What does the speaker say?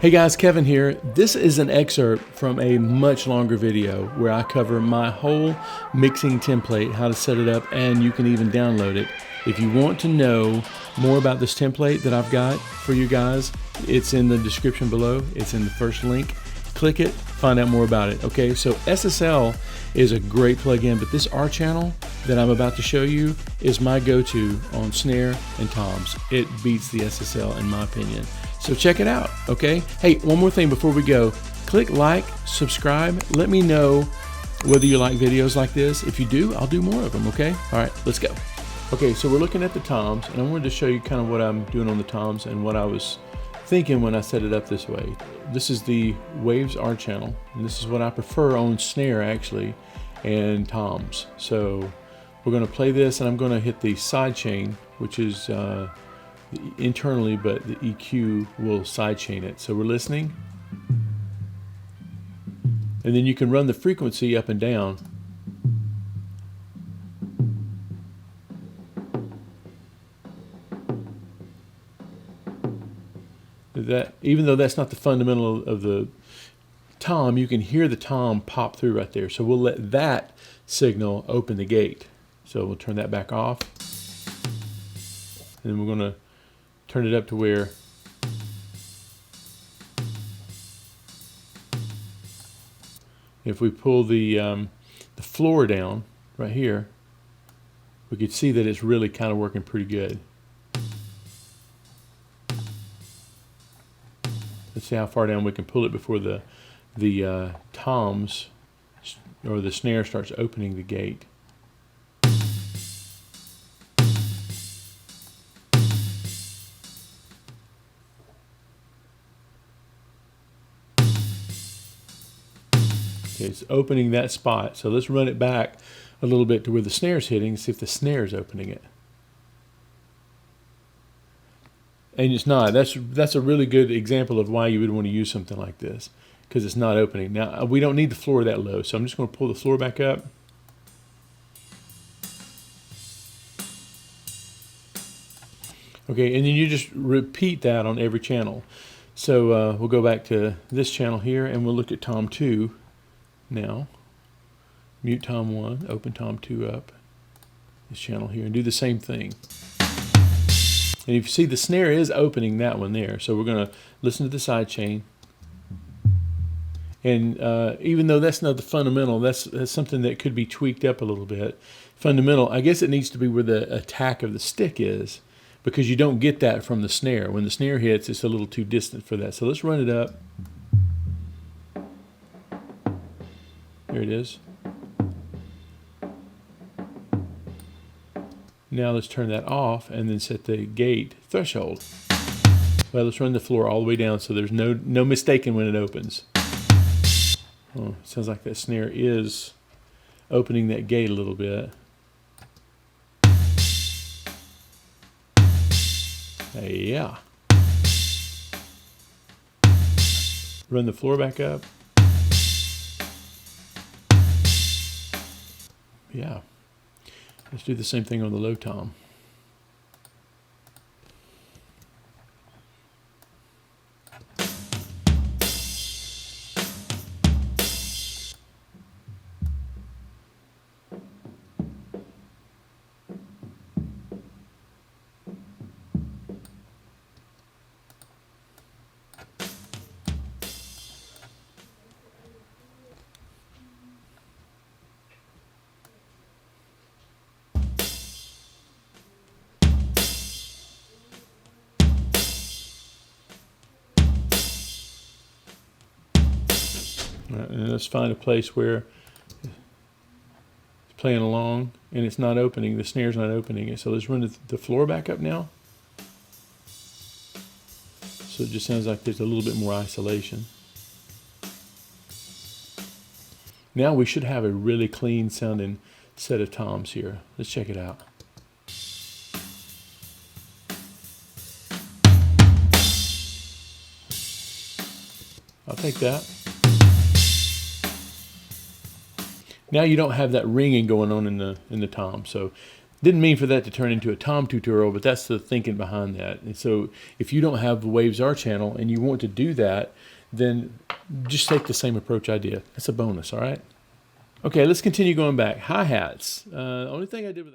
Hey guys, Kevin here. This is an excerpt from a much longer video where I cover my whole mixing template, how to set it up, and you can even download it. If you want to know more about this template that I've got for you guys, it's in the description below. It's in the first link. Click it, find out more about it. Okay, so SSL is a great plugin, but this R channel that I'm about to show you is my go-to on snare and toms. It beats the SSL in my opinion. So check it out, okay? Hey, one more thing before we go. Click like, subscribe. Let me know whether you like videos like this. If you do, I'll do more of them, okay? All right, let's go. Okay, so we're looking at the toms, and I wanted to show you kind of what I'm doing on the toms and what I was thinking when I set it up this way. This is the Waves R channel, and this is what I prefer on snare actually, and toms. So we're gonna play this, and I'm gonna hit the side chain, which is internally, but the EQ will sidechain it. So we're listening, and then you can run the frequency up and down. That, even though that's not the fundamental of the tom, you can hear the tom pop through right there. So we'll let that signal open the gate. So we'll turn that back off, and then we're going to turn it up to where if we pull the floor down right here, we could see that it's really kind of working pretty good. Let's see how far down we can pull it before the toms or the snare starts opening the gate. Okay, it's opening that spot. So let's run it back a little bit to where the snare's hitting, see if the snare is opening it. And it's not. That's a really good example of why you would want to use something like this, because it's not opening. Now, we don't need the floor that low, so I'm just going to pull the floor back up. Okay, and then you just repeat that on every channel. So we'll go back to this channel here, and we'll look at tom 2 now. Mute tom 1, open tom 2 up, this channel here, and do the same thing. And if you see, the snare is opening that one there. So we're going to listen to the side chain. And even though that's not the fundamental, that's something that could be tweaked up a little bit. Fundamental, I guess it needs to be where the attack of the stick is, because you don't get that from the snare. When the snare hits, it's a little too distant for that. So let's run it up. There it is. Now let's turn that off and then set the gate threshold. Well, let's run the floor all the way down so there's no mistaking when it opens. Oh, sounds like that snare is opening that gate a little bit. Yeah. Run the floor back up. Yeah. Let's do the same thing on the low tom. And let's find a place where it's playing along and it's not opening, the snare's not opening it. So let's run the floor back up now. So it just sounds like there's a little bit more isolation. Now we should have a really clean sounding set of toms here. Let's check it out. I'll take that. Now you don't have that ringing going on in the tom. So Didn't mean for that to turn into a Tom tutorial, but that's the thinking behind that. And so if you don't have the Waves R channel and you want to do that, then just take the same approach I did. That's a bonus, all right? Okay, let's continue going back. Hi-hats. Only thing I did with